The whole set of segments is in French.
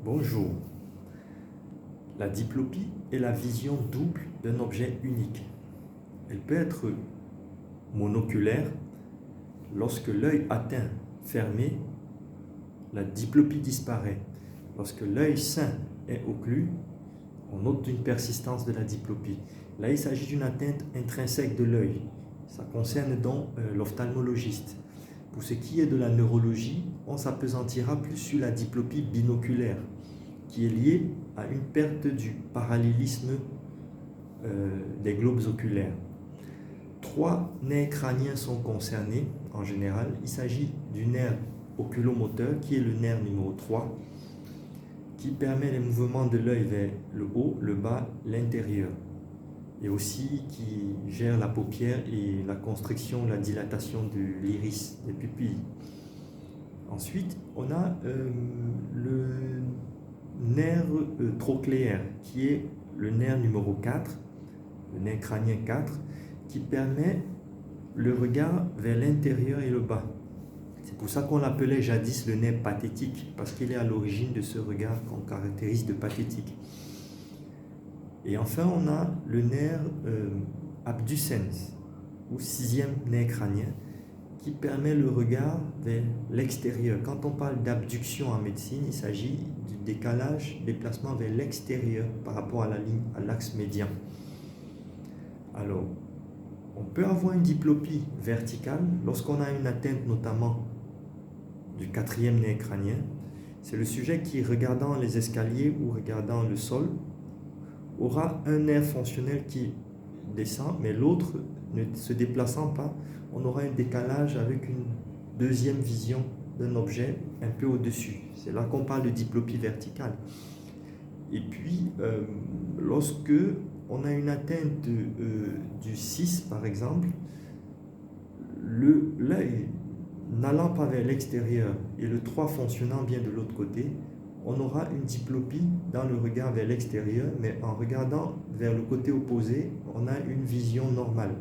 Bonjour. La diplopie est la vision double d'un objet unique. Elle peut être monoculaire. Lorsque l'œil atteint fermé, la diplopie disparaît. Lorsque l'œil sain est occlu, on note une persistance de la diplopie. Là, il s'agit d'une atteinte intrinsèque de l'œil. Ça concerne donc l'ophtalmologiste. Pour ce qui est de la neurologie, on s'apesantira plus sur la diplopie binoculaire, qui est liée à une perte du parallélisme des globes oculaires. 3 nerfs crâniens sont concernés en général. Il s'agit du nerf oculomoteur, qui est le nerf numéro 3, qui permet les mouvements de l'œil vers le haut, le bas, l'intérieur, et aussi qui gère la paupière et la constriction, la dilatation de l'iris, des pupilles. Ensuite, on a le nerf trochléaire, qui est le nerf numéro 4, le nerf crânien 4, qui permet le regard vers l'intérieur et le bas. C'est pour ça qu'on l'appelait jadis le nerf pathétique, parce qu'il est à l'origine de ce regard qu'on caractérise de pathétique. Et enfin, on a le nerf abducens, ou 6e nerf crânien, qui permet le regard vers l'extérieur. Quand on parle d'abduction en médecine, il s'agit du déplacement vers l'extérieur par rapport à la ligne, à l'axe médian. Alors, on peut avoir une diplopie verticale lorsqu'on a une atteinte notamment du 4e nerf crânien. C'est le sujet qui, regardant les escaliers ou regardant le sol, aura un nerf fonctionnel qui descend, mais l'autre ne se déplaçant pas, on aura un décalage avec une deuxième vision d'un objet un peu au-dessus. C'est là qu'on parle de diplopie verticale. Et puis, lorsque on a une atteinte du 6, par exemple, l'œil n'allant pas vers l'extérieur et le 3 fonctionnant bien de l'autre côté, on aura une diplopie dans le regard vers l'extérieur, mais en regardant vers le côté opposé, on a une vision normale.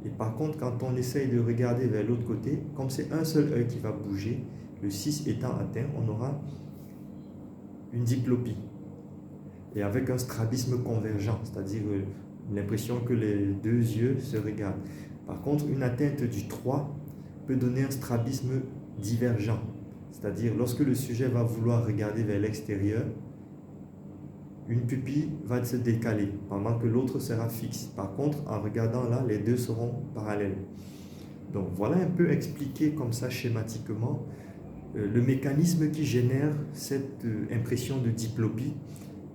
Et par contre, quand on essaye de regarder vers l'autre côté, comme c'est un seul œil qui va bouger, le 6 étant atteint, on aura une diplopie. Et avec un strabisme convergent, c'est-à-dire l'impression que les deux yeux se regardent. Par contre, une atteinte du 3 peut donner un strabisme divergent. C'est-à-dire, lorsque le sujet va vouloir regarder vers l'extérieur, une pupille va se décaler, pendant que l'autre sera fixe. Par contre, en regardant là, les deux seront parallèles. Donc, voilà un peu expliqué comme ça schématiquement le mécanisme qui génère cette impression de diplopie,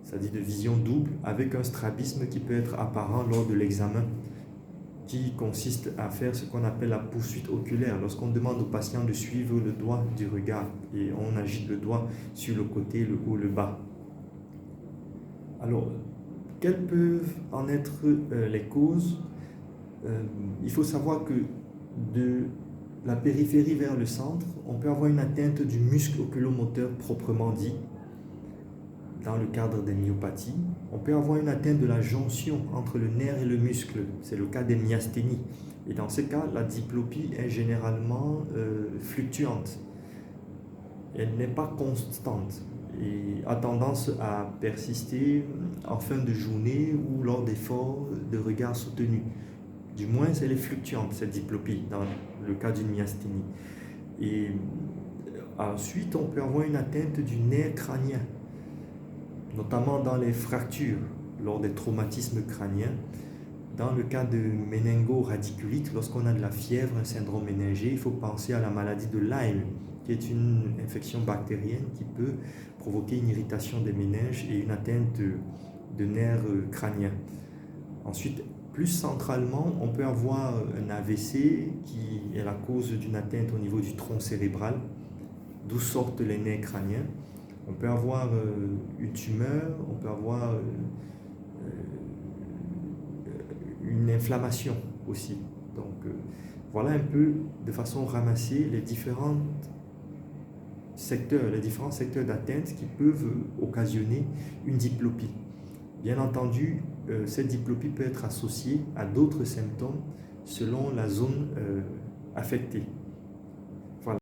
c'est-à-dire de vision double, avec un strabisme qui peut être apparent lors de l'examen, qui consiste à faire ce qu'on appelle la poursuite oculaire, lorsqu'on demande au patient de suivre le doigt du regard et on agite le doigt sur le côté, le haut, le bas. Alors, quelles peuvent en être les causes? Il faut savoir que de la périphérie vers le centre, on peut avoir une atteinte du muscle oculomoteur proprement dit, dans le cadre des myopathies. On peut avoir une atteinte de la jonction entre le nerf et le muscle, c'est le cas des myasthénies. Et dans ce cas, la diplopie est généralement fluctuante. Elle n'est pas constante et a tendance à persister en fin de journée ou lors d'efforts de regard soutenus. Du moins, elle est fluctuante, cette diplopie, dans le cas d'une myasthénie. Et ensuite, on peut avoir une atteinte du nerf crânien, notamment dans les fractures, lors des traumatismes crâniens. Dans le cas de méningo-radiculite, lorsqu'on a de la fièvre, un syndrome méningé, il faut penser à la maladie de Lyme, qui est une infection bactérienne qui peut provoquer une irritation des méninges et une atteinte de nerfs crâniens. Ensuite, plus centralement, on peut avoir un AVC qui est la cause d'une atteinte au niveau du tronc cérébral, d'où sortent les nerfs crâniens. On peut avoir une tumeur, on peut avoir une inflammation aussi. Donc voilà un peu de façon ramassée les différents secteurs d'atteinte qui peuvent occasionner une diplopie. Bien entendu, cette diplopie peut être associée à d'autres symptômes selon la zone affectée.